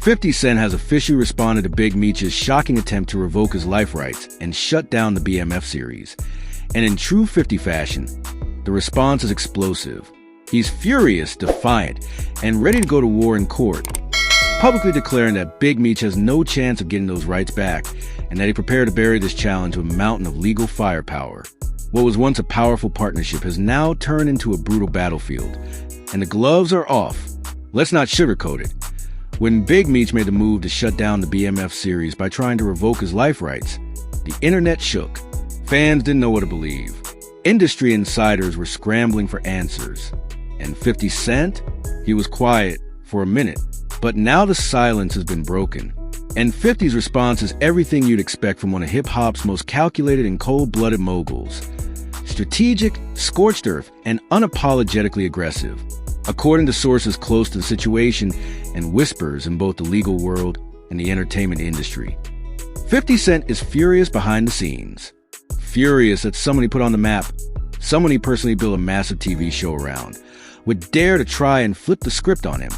50 Cent has officially responded to Big Meech's shocking attempt to revoke his life rights and shut down the BMF series. And in true 50 fashion, the response is explosive. He's furious, defiant, and ready to go to war in court, publicly declaring that Big Meech has no chance of getting those rights back and that he prepared to bury this challenge with a mountain of legal firepower. What was once a powerful partnership has now turned into a brutal battlefield, and the gloves are off. Let's not sugarcoat it. When Big Meech made the move to shut down the BMF series by trying to revoke his life rights, the internet shook. Fans didn't know what to believe. Industry insiders were scrambling for answers. And 50 Cent? He was quiet for a minute, but now the silence has been broken. And 50's response is everything you'd expect from one of hip-hop's most calculated and cold-blooded moguls. Strategic, scorched earth, and unapologetically aggressive. According to sources close to the situation and whispers in both the legal world and the entertainment industry, 50 Cent is furious behind the scenes. Furious that someone he put on the map, someone he personally built a massive TV show around, would dare to try and flip the script on him.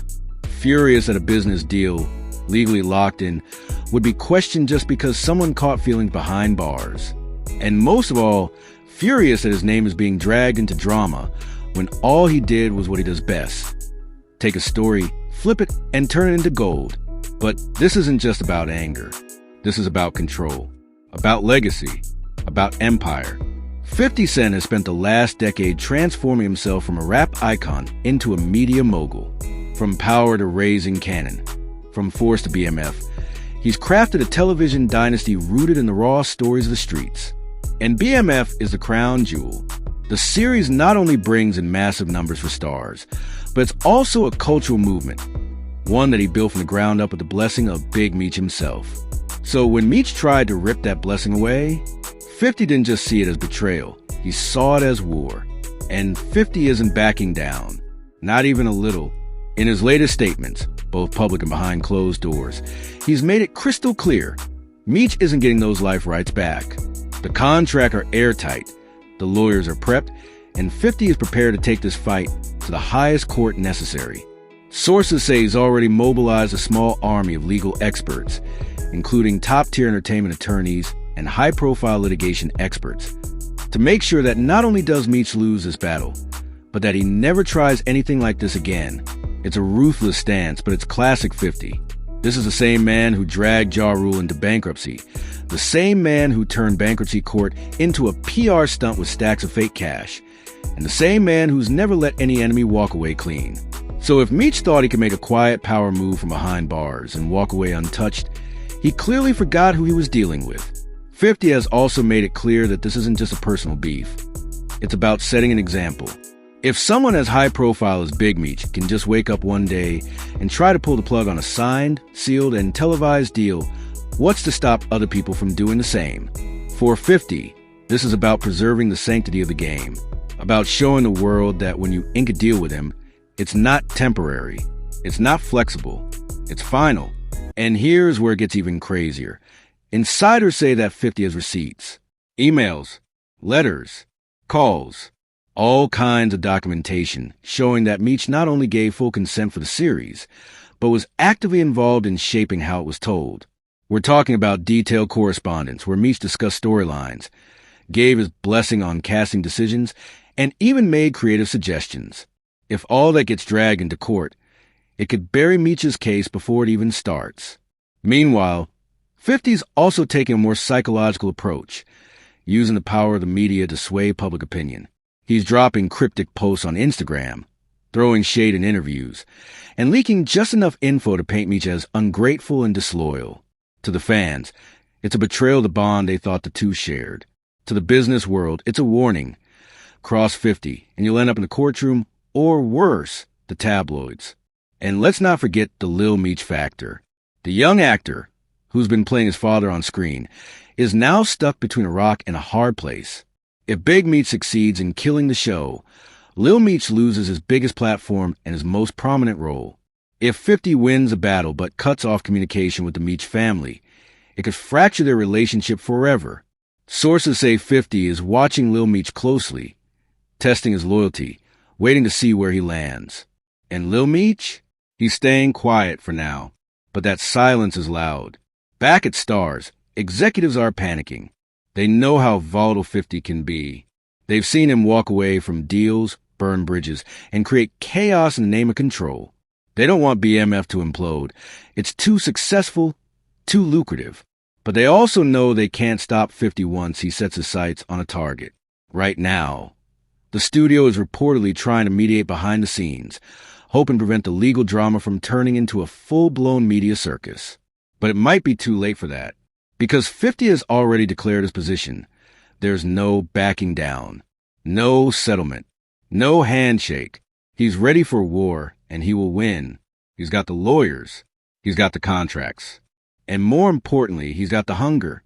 Furious that a business deal, legally locked in, would be questioned just because someone caught feelings behind bars. And most of all, furious that his name is being dragged into drama when all he did was what he does best. Take a story, flip it, and turn it into gold. But this isn't just about anger. This is about control, about legacy, about empire. 50 Cent has spent the last decade transforming himself from a rap icon into a media mogul. From Power to Raising Cannon, from Force to BMF, he's crafted a television dynasty rooted in the raw stories of the streets. And BMF is the crown jewel. The series not only brings in massive numbers for stars, but it's also a cultural movement, one that he built from the ground up with the blessing of Big Meech himself. So when Meech tried to rip that blessing away, 50 didn't just see it as betrayal, he saw it as war. And 50 isn't backing down, not even a little. In his latest statements, both public and behind closed doors, he's made it crystal clear, Meech isn't getting those life rights back. The contracts are airtight, the lawyers are prepped, and 50 is prepared to take this fight to the highest court necessary. Sources say he's already mobilized a small army of legal experts, including top-tier entertainment attorneys and high-profile litigation experts, to make sure that not only does Meech lose this battle, but that he never tries anything like this again. It's a ruthless stance, but it's classic 50. This is the same man who dragged Ja Rule into bankruptcy, the same man who turned bankruptcy court into a PR stunt with stacks of fake cash, and the same man who's never let any enemy walk away clean. So if Meech thought he could make a quiet power move from behind bars and walk away untouched, he clearly forgot who he was dealing with. 50 has also made it clear that this isn't just a personal beef. It's about setting an example. If someone as high profile as Big Meech can just wake up one day and try to pull the plug on a signed, sealed, and televised deal, what's to stop other people from doing the same? For 50, this is about preserving the sanctity of the game, about showing the world that when you ink a deal with him, it's not temporary, it's not flexible, it's final. And here's where it gets even crazier. Insiders say that 50 has receipts, emails, letters, calls, all kinds of documentation showing that Meech not only gave full consent for the series, but was actively involved in shaping how it was told. We're talking about detailed correspondence where Meech discussed storylines, gave his blessing on casting decisions, and even made creative suggestions. If all that gets dragged into court, it could bury Meech's case before it even starts. Meanwhile, 50's also taking a more psychological approach, using the power of the media to sway public opinion. He's dropping cryptic posts on Instagram, throwing shade in interviews, and leaking just enough info to paint Meech as ungrateful and disloyal. To the fans, it's a betrayal of the bond they thought the two shared. To the business world, it's a warning. Cross 50, and you'll end up in the courtroom, or worse, the tabloids. And let's not forget the Lil Meech factor. The young actor, who's been playing his father on screen, is now stuck between a rock and a hard place. If Big Meech succeeds in killing the show, Lil Meech loses his biggest platform and his most prominent role. If 50 wins a battle but cuts off communication with the Meech family, it could fracture their relationship forever. Sources say 50 is watching Lil Meech closely, testing his loyalty, waiting to see where he lands. And Lil Meech? He's staying quiet for now. But that silence is loud. Back at Stars, executives are panicking. They know how volatile 50 can be. They've seen him walk away from deals, burn bridges, and create chaos in the name of control. They don't want BMF to implode. It's too successful, too lucrative. But they also know they can't stop 50 once he sets his sights on a target. Right now, the studio is reportedly trying to mediate behind the scenes, hoping to prevent the legal drama from turning into a full-blown media circus. But it might be too late for that, because 50 has already declared his position. There's no backing down, no settlement, no handshake. He's ready for war, and he will win. He's got the lawyers, he's got the contracts, and more importantly, he's got the hunger.